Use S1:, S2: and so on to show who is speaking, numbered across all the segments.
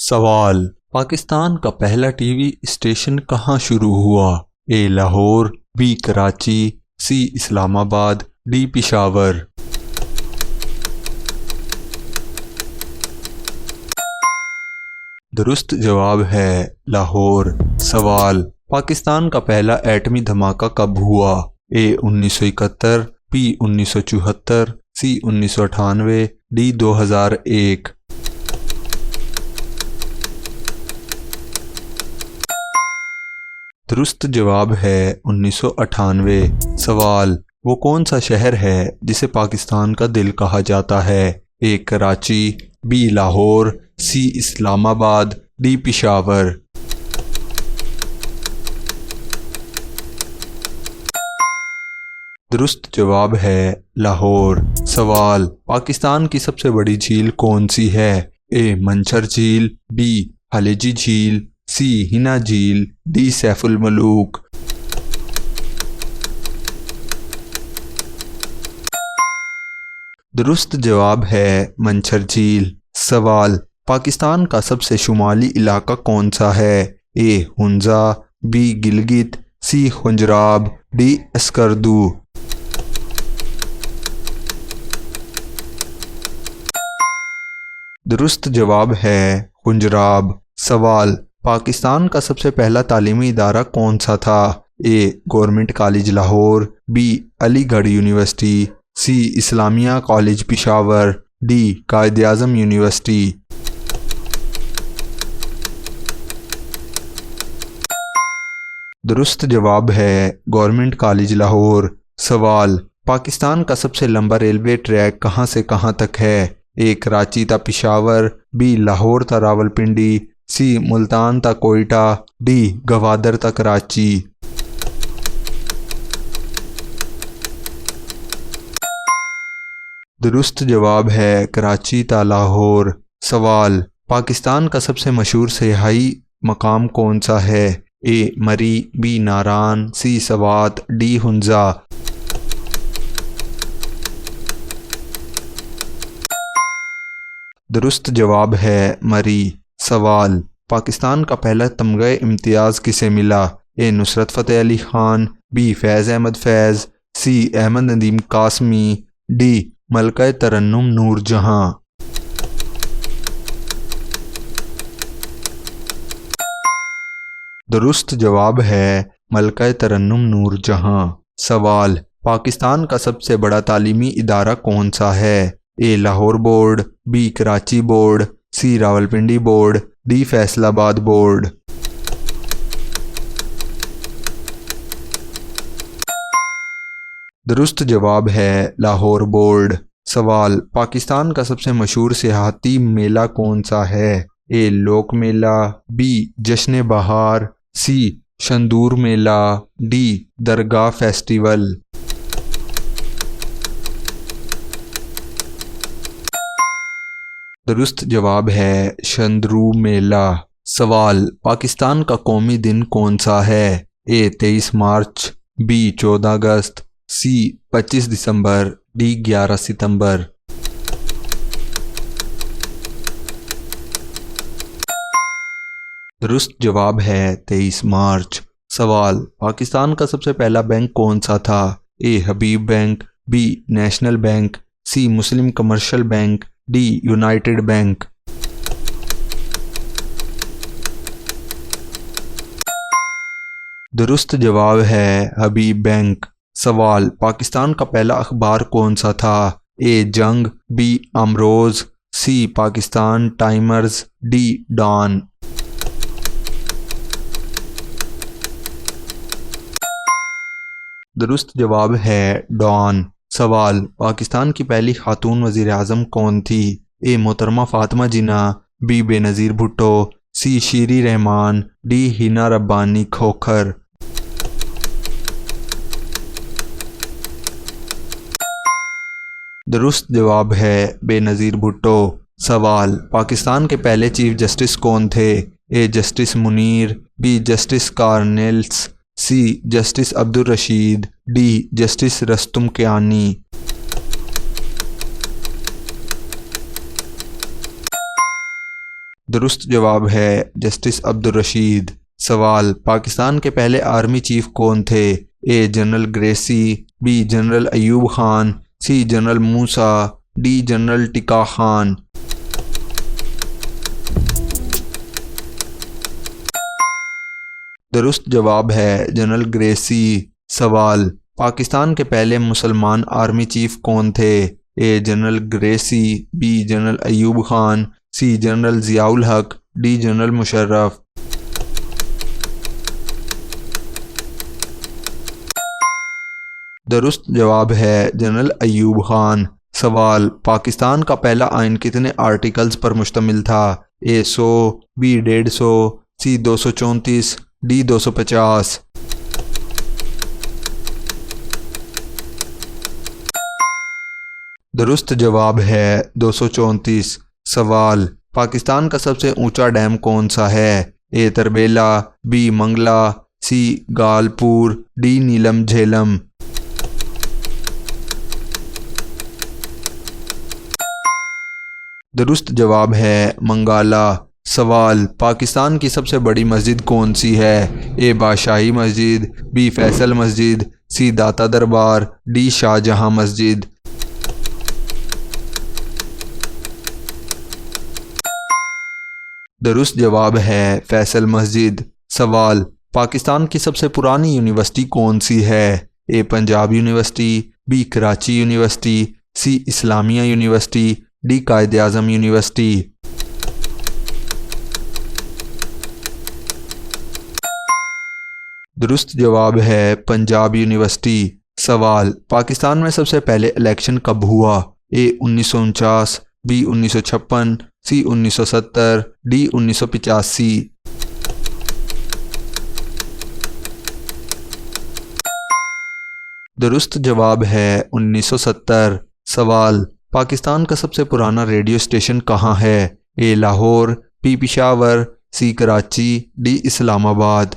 S1: सवाल: पाकिस्तान का पहला टीवी स्टेशन कहाँ शुरू हुआ? ए लाहौर, बी कराची, सी इस्लामाबाद, डी पेशावर। दुरुस्त जवाब है लाहौर। सवाल: पाकिस्तान का पहला एटमी धमाका कब हुआ? ए 1971, बी 1974, सी 1998, डी 2001। दुरुस्त जवाब है 1998। सवाल: वो कौन सा शहर है जिसे पाकिस्तान का दिल कहा जाता है? ए कराची, बी लाहौर, सी इस्लामाबाद, डी पेशावर। दुरुस्त जवाब है लाहौर। सवाल: पाकिस्तान की सबसे बड़ी झील कौन सी है? ए मंछर झील, बी हलेजी झील, सी हिना झील, डी सैफुल मलूक। दुरुस्त जवाब है मंछर झील। सवाल: पाकिस्तान का सबसे शुमाली इलाका कौन सा है? ए हुंजा, बी गिलगित, सी खुंजराब, डी अस्करदू। दुरुस्त जवाब है खुंजराब। सवाल: पाकिस्तान का सबसे पहला तालीमी इदारा कौन सा था? A government college Lahore, B Aligarh university, C Islamia college Peshawar, D Quaid Azam university. दुरुस्त जवाब है गवर्नमेंट कॉलेज लाहौर। सवाल: पाकिस्तान का सबसे लंबा रेलवे ट्रैक कहाँ से कहाँ तक है? ए कराची ता पेशावर, बी लाहौर ता रावलपिंडी, सी मुल्तान ता कोयटा, डी गवादर ता कराची। दुरुस्त जवाब है कराची ता लाहौर। सवाल: पाकिस्तान का सबसे मशहूर सियाही मकाम कौन सा है? ए मरी, बी नारान, सी सवात, डी हुंजा। दुरुस्त जवाब है मरी। सवाल: पाकिस्तान का पहला तमगा इम्तियाज़ किसे मिला? ए नुसरत फ़तेह अली खान, बी फैज़ अहमद फैज़, सी अहमद नदीम कासमी, डी मलका तरन्नुम नूरजहां। दुरुस्त जवाब है मलका तरन्नुम नूरजहां। सवाल: पाकिस्तान का सबसे बड़ा तालीमी इदारा कौन सा है? A Lahore board, B Karachi board, C Rawalpindi board, D Faisalabad board. दुरुस्त जवाब है लाहौर बोर्ड। सवाल: पाकिस्तान का सबसे मशहूर सियाहती मेला कौन सा है? ए लोक मेला, बी जश्न बहार, सी शंदूर मेला, डी दरगाह फेस्टिवल। दुरुस्त जवाब है शंदरू मेला। सवाल: पाकिस्तान का कौमी दिन कौन सा है? ए 23 मार्च, बी 14 अगस्त, सी 25 दिसंबर, डी 11 सितंबर। दुरुस्त जवाब है 23 मार्च। सवाल: पाकिस्तान का सबसे पहला बैंक कौन सा था? A Habib bank, B national bank, C Muslim commercial bank, D united bank. दुरुस्त जवाब है हबीब बैंक। सवाल: पाकिस्तान का पहला अखबार कौन सा था? ए जंग, बी अमरोज, सी पाकिस्तान टाइमर्स, डी डॉन। दुरुस्त जवाब है डॉन। सवाल: पाकिस्तान की पहली खातून वज़ीर आज़म कौन थी? ए मोहतरमा फातिमा जिन्ना, बी बेनज़ीर भुट्टो, सी शीरी रहमान, डी हिना रब्बानी खोखर। दुरुस्त जवाब है बेनज़ीर भुट्टो। सवाल: पाकिस्तान के पहले चीफ जस्टिस कौन थे? A justice Munir, B justice Cornelius, C justice Abdul Rashid, D justice Rustam Kayani. दुरुस्त जवाब है जस्टिस अब्दुल रशीद। सवाल, पाकिस्तान के पहले आर्मी चीफ कौन थे? A general Gracey, B general Ayub Khan, C general Musa, D general Tikka Khan. दुरुस्त जवाब है जनरल ग्रेसी। सवाल, पाकिस्तान के पहले मुसलमान आर्मी चीफ कौन थे? A general Gracey, B general Ayub Khan, C general Ziaul Haq, D general Musharraf. दुरुस्त जवाब है जनरल अयूब खान। सवाल, पाकिस्तान का पहला आइन कितने आर्टिकल्स पर मुश्तमिल था? ए 100, बी 150, सी 234, डी 250। दुरुस्त जवाब है 234। सवाल, पाकिस्तान का सबसे ऊंचा डैम कौन सा है? ए तरबेला, बी मंगला, सी गालपुर, डी नीलम झेलम। दुरुस्त जवाब है मंगाला। सवाल, पाकिस्तान की सबसे बड़ी मस्जिद कौन सी है? ए बादशाही मस्जिद, बी फैसल मस्जिद, सी दाता दरबार, डी शाहजहां मस्जिद। दुरुस्त जवाब है फैसल मस्जिद। सवाल, पाकिस्तान की सबसे पुरानी यूनिवर्सिटी कौन सी है? A Punjab university, B Karachi university, C Islamia university, D Quaid Azam university. दुरुस्त जवाब है पंजाब यूनिवर्सिटी। सवाल, पाकिस्तान में सबसे पहले इलेक्शन कब हुआ? ए 1949, बी 1956, सी 1970, डी 1985। दुरुस्त जवाब है 1970। सवाल, पाकिस्तान का सबसे पुराना रेडियो स्टेशन कहाँ है? A Lahore, B Peshawar, C Karachi, D Islamabad.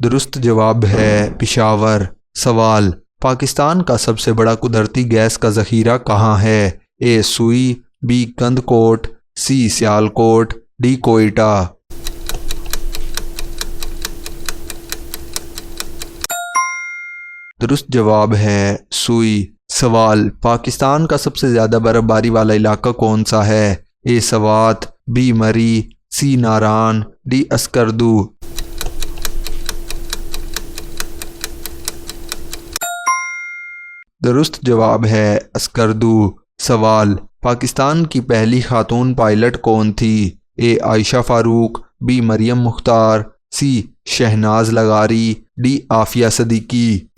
S1: दुरुस्त जवाब है पेशावर। सवाल, पाकिस्तान का सबसे बड़ा कुदरती गैस का ज़ख़ीरा कहाँ है? ए सुई, बी कंदकोट, सी सियालकोट, डी कोयटा। दुरुस्त जवाब है सुई। सवाल, पाकिस्तान का सबसे ज़्यादा बर्फबारी वाला इलाका कौन सा है? ए सवात, बी मरी, सी नारान, डी अस्करदू। दुरुस्त जवाब है अस्करदू। सवाल, पाकिस्तान की पहली खातून पायलट कौन थी? ए आयशा फारूक, बी मरियम मुख्तार, सी शहनाज लगारी, डी आफिया सदीकी।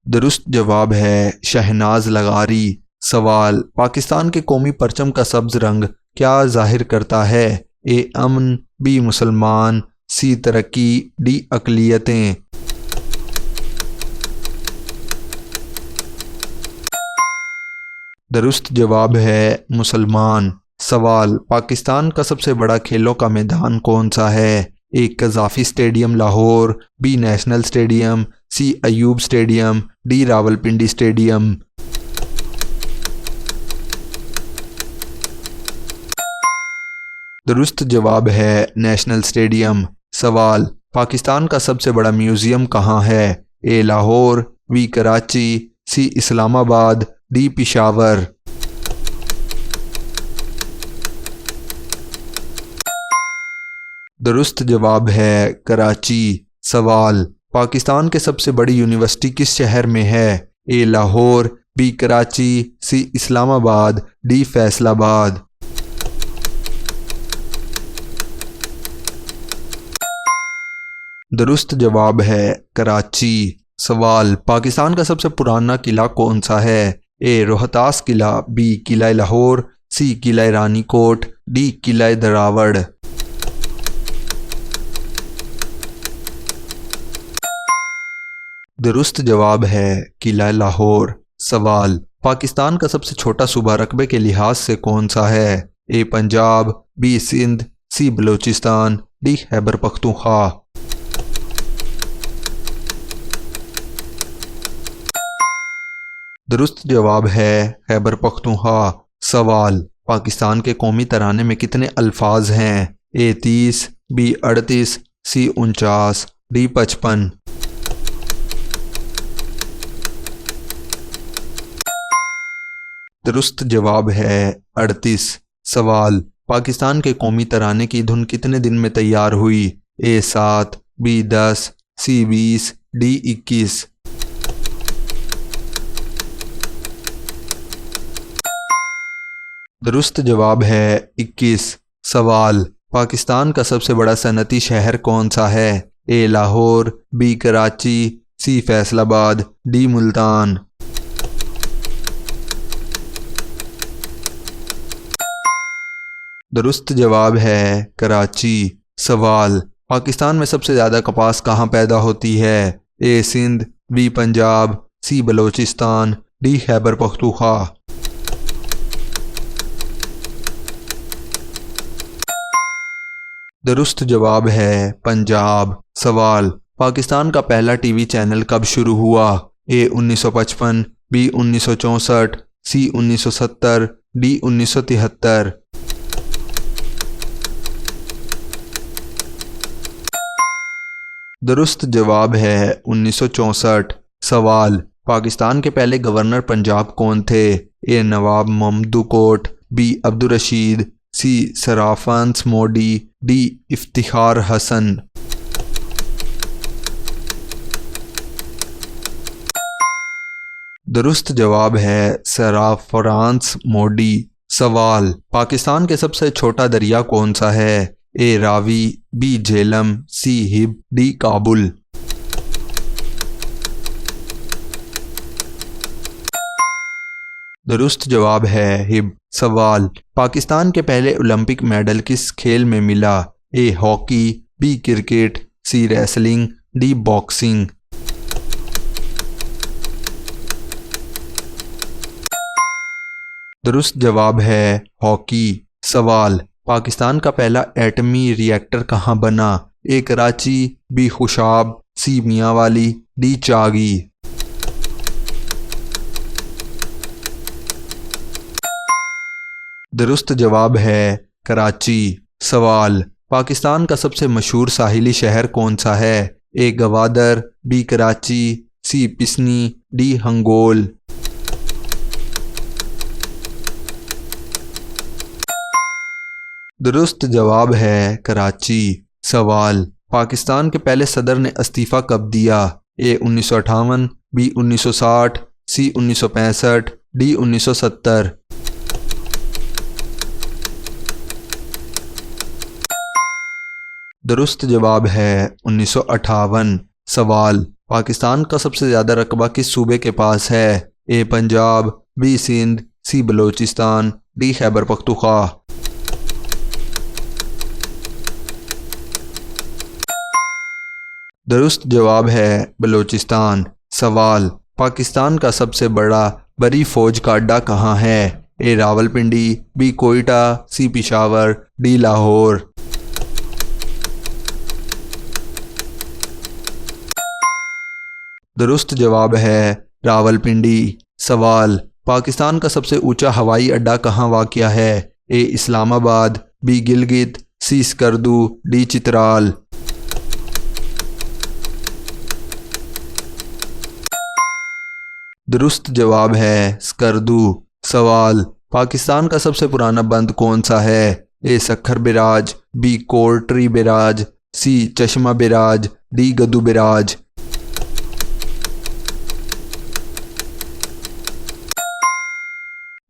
S1: दुरुस्त जवाब है शहनाज लगारी। सवाल, पाकिस्तान के कौमी परचम का सब्ज रंग क्या जाहिर करता है? ए अमन, बी मुसलमान, सी तरक्की, डी अक़लियतें। दुरुस्त जवाब है मुसलमान। सवाल, पाकिस्तान का सबसे बड़ा खेलों का मैदान कौन सा है? A Gaddafi stadium Lahore, B national stadium, C Ayub stadium, D Rawalpindi stadium. दुरुस्त जवाब है नेशनल स्टेडियम। सवाल, पाकिस्तान का सबसे बड़ा म्यूज़ियम कहाँ है? A Lahore, B Karachi, C Islamabad, D Peshawar. दुरुस्त जवाब है कराची। सवाल, पाकिस्तान के सबसे बड़ी यूनिवर्सिटी किस शहर में है? A Lahore, B Karachi, C Islamabad, D Faisalabad. दुरुस्त जवाब है कराची। सवाल, पाकिस्तान का सबसे पुराना किला कौन सा है? ए रोहतास किला, बी किला लाहौर, सी किला रानीकोट, डी किला दरावड़। दुरुस्त जवाब है किला लाहौर। सवाल, पाकिस्तान का सबसे छोटा सूबा रकबे के लिहाज से कौन सा है? A Punjab, B Sindh, C Balochistan, D Khyber Pakhtunkhwa. दुरुस्त जवाब है खैबर पख्तूनख्वा। सवाल, पाकिस्तान के कौमी तराने में कितने अल्फाज हैं? ए 30, बी 38, सी 49, डी 55। दुरुस्त जवाब है 38। सवाल, पाकिस्तान के कौमी तराने की धुन कितने दिन में तैयार हुई? ए 7, बी 10, सी 20, डी 21। दुरुस्त जवाब है 21। सवाल, पाकिस्तान का सबसे बड़ा सनती शहर कौन सा है? A Lahore, B Karachi, C Faisalabad, D Multan. दुरुस्त जवाब है कराची। सवाल, पाकिस्तान में सबसे ज़्यादा कपास कहाँ पैदा होती है? ए सिंध, बी पंजाब, सी बलोचिस्तान, डी खैबर पख्तूनख्वा। दुरुस्त जवाब है पंजाब। सवाल, पाकिस्तान का पहला टीवी चैनल कब शुरू हुआ? ए 1955, बी 1964, सी 1970, डी 1973। दुरुस्त जवाब है 1964। सवाल, पाकिस्तान के पहले गवर्नर पंजाब कौन थे? ए नवाब महमूद कोट, बी अब्दुल रशीद, सी सराफांस मोडी, डी इफ्तिखार हसन। दुरुस्त जवाब है सराफरांस मोडी। सवाल, पाकिस्तान के सबसे छोटा दरिया कौन सा है? ए रावी, बी झेलम, सी हिब, डी काबुल। दुरुस्त जवाब है हिब। सवाल, पाकिस्तान के पहले ओलंपिक मेडल किस खेल में मिला? A hockey, B cricket, C wrestling, D boxing. दुरुस्त जवाब है हॉकी। सवाल, पाकिस्तान का पहला एटमी रिएक्टर कहाँ बना? ए कराची, बी खुशाब, सी मियांवाली, डी चागी। दुरुस्त जवाब है कराची। सवाल, पाकिस्तान का सबसे मशहूर साहिली शहर कौन सा है? ए गवादर, बी कराची, सी पिसनी, डी हंगोल। दुरुस्त जवाब है कराची। सवाल, पाकिस्तान के पहले सदर ने इस्तीफ़ा कब दिया? ए 1958, बी 1960, सी 1965, डी 1970। दुरुस्त जवाब है 1958। सवाल, पाकिस्तान का सबसे ज़्यादा रकबा किस सूबे के पास है? A Punjab, B Sindh, C Balochistan, D Khyber Pakhtunkhwa. दुरुस्त जवाब है बलोचिस्तान। सवाल, पाकिस्तान का सबसे बड़ा बरी फौज का अड्डा कहाँ है? ए रावलपिंडी, बी कोयटा, सी पिशावर, डी लाहौर। दुरुस्त जवाब है रावलपिंडी। सवाल, पाकिस्तान का सबसे ऊंचा हवाई अड्डा कहाँ वाक़या है? ए इस्लामाबाद, बी गिलगित, सी स्कर्दू, डी चित्राल। दुरुस्त जवाब है स्कर्दू। सवाल, पाकिस्तान का सबसे पुराना बंद कौन सा है? ए सखर बिराज, बी कोर्टरी बिराज, सी चश्मा बिराज, डी गदू बिराज।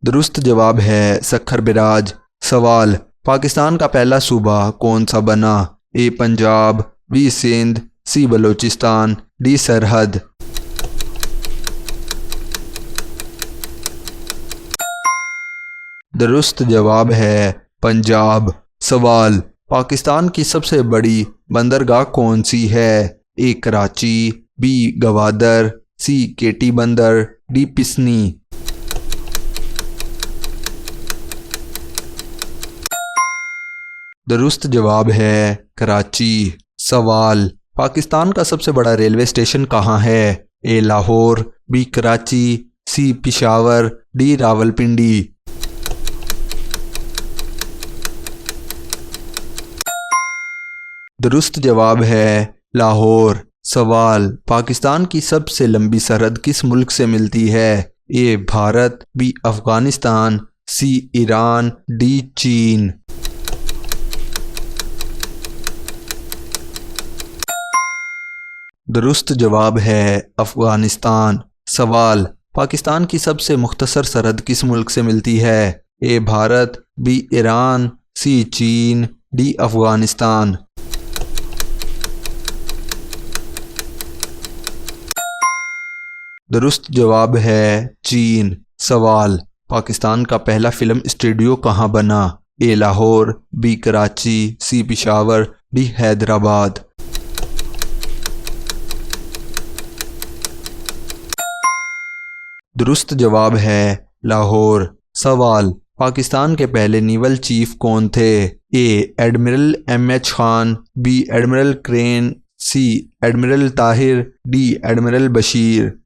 S1: दुरुस्त जवाब है सखर बिराज। सवाल, पाकिस्तान का पहला सूबा कौन सा बना? ए पंजाब, बी सिंध, सी बलोचिस्तान, डी सरहद। दुरुस्त जवाब है पंजाब। सवाल, पाकिस्तान की सबसे बड़ी बंदरगाह कौन सी है? ए कराची, बी गवादर, सी केटी बंदर, डी पिसनी। दुरुस्त जवाब है कराची। सवाल, पाकिस्तान का सबसे बड़ा रेलवे स्टेशन कहाँ है? A Lahore, B Karachi, C Peshawar, D Rawalpindi. दुरुस्त जवाब है लाहौर। सवाल, पाकिस्तान की सबसे लंबी सरहद किस मुल्क से मिलती है? ए भारत, बी अफगानिस्तान, सी ईरान, डी चीन। दुरुस्त जवाब है अफगानिस्तान। सवाल, पाकिस्तान की सबसे मुख्तसर सरहद किस मुल्क से मिलती है? ए भारत, बी ईरान, सी चीन, डी अफगानिस्तान। दुरुस्त जवाब है चीन। सवाल, पाकिस्तान का पहला फिल्म स्टूडियो कहाँ बना? ए लाहौर, बी कराची, सी पिशावर, डी हैदराबाद। दुरुस्त जवाब है लाहौर। सवाल, पाकिस्तान के पहले नेवल चीफ कौन थे? A admiral M H. Khan, B admiral Crane, C admiral Tahir, D admiral Bashir.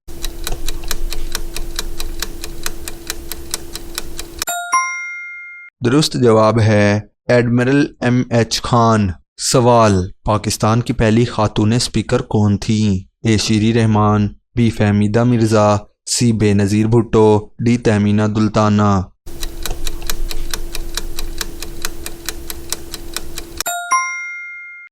S1: दुरुस्त जवाब है एडमिरल एम.एच. खान। सवाल, पाकिस्तान की पहली खातून स्पीकर कौन थी? ए शीरी रहमान, बी फहमीदा मिर्ज़ा, सी बेनज़ीर भुट्टो, डी तहमीना दुल्ताना।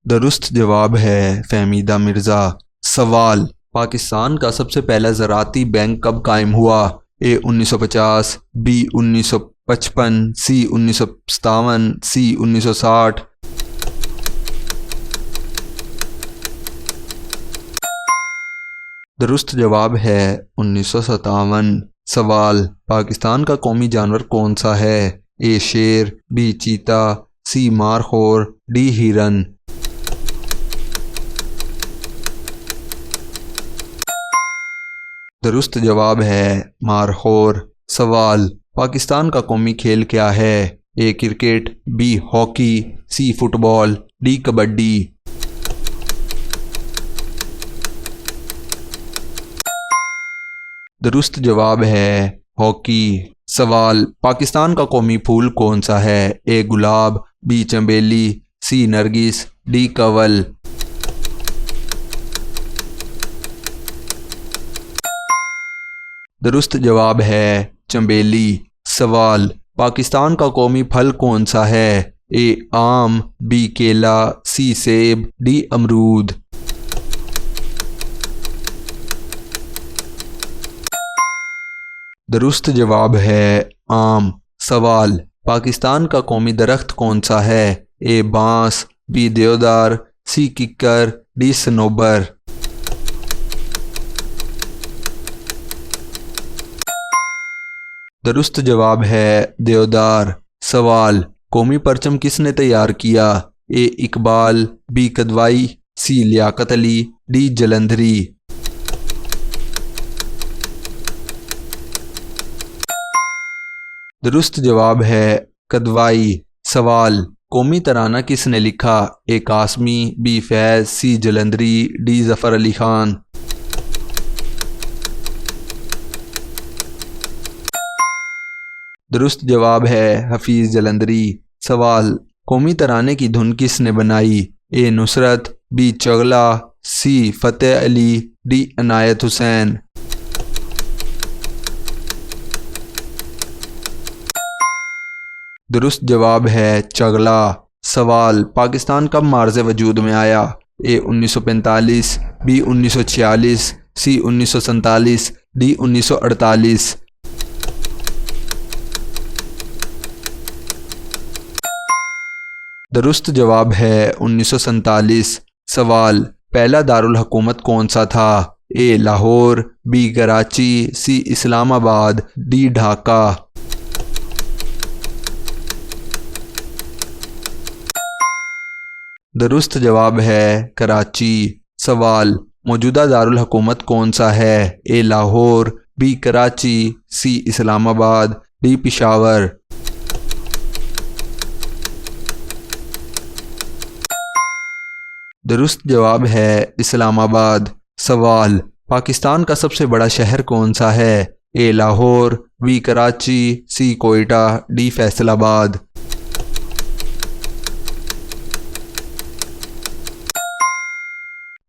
S1: दुरुस्त जवाब है फहमीदा मिर्ज़ा। सवाल, पाकिस्तान का सबसे पहला ज़राअती बैंक कब कायम हुआ? ए 1950, बी 1955, सी 1957, सी 1960। दुरुस्त जवाब है 1957। सवाल, पाकिस्तान का कौमी जानवर कौन सा है? ए शेर, बी चीता, सी मारखोर, डी हिरन। दुरुस्त जवाब है मारखोर। सवाल, पाकिस्तान का कौमी खेल क्या है? A cricket, B hockey, C football, D kabaddi. दुरुस्त जवाब है हॉकी। सवाल, पाकिस्तान का कौमी फूल कौन सा है? ए गुलाब, बी चंबेली, सी नरगिस, डी कंवल। दुरुस्त जवाब है चंबेली। सवाल, पाकिस्तान का कौमी फल कौन सा है? ए आम, बी केला, सी सेब, डी अमरूद। दुरुस्त जवाब है आम। सवाल, पाकिस्तान का कौमी दरख्त कौन सा है? ए बांस, बी देवदार, सी किक्कर, डी सनोबर। दुरुस्त जवाब है देवदार। सवाल, कौमी परचम किसने तैयार किया? ए इकबाल, बी कदवाई, सी लियाकत अली, डी जलंधरी। दुरुस्त जवाब है कदवाई। सवाल, कौमी तराना किसने लिखा? ए कासमी, बी फैज़, सी जलंधरी, डी ज़फ़र अली खान। दुरुस्त जवाब है हफीज़ जलंधरी। सवाल, कौमी तराने की धुन किसने बनाई? ए नुसरत, बी चगला, सी फ़तेह अली, डी अनायत हुसैन। दुरुस्त जवाब है चगला। सवाल, पाकिस्तान कब मार्ज़ वजूद में आया? ए 1945, बी 1946, सी 1947, डी 1948। दुरुस्त जवाब है 1947। सवाल, पहला दारुल हुकूमत कौन सा था? ए लाहौर, बी कराची, सी इस्लामाबाद, डी ढाका। दुरुस्त जवाब है कराची। सवाल, मौजूदा दारुल हुकूमत कौन सा है? A Lahore, B Karachi, C Islamabad, D Peshawar. दुरुस्त जवाब है इस्लामाबाद। सवाल, पाकिस्तान का सबसे बड़ा शहर कौन सा है? A Lahore, B Karachi, C Quetta, D Faisalabad.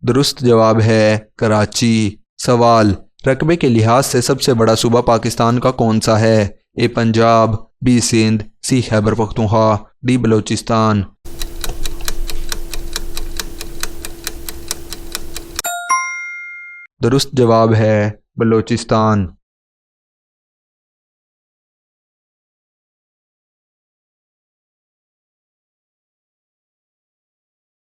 S1: दुरुस्त जवाब है कराची। सवाल, रकबे के लिहाज से सबसे बड़ा सूबा पाकिस्तान का कौन सा है? A Punjab, B Sindh, C Khyber Pakhtunkhwa, D Balochistan. दुरुस्त जवाब है बलोचिस्तान।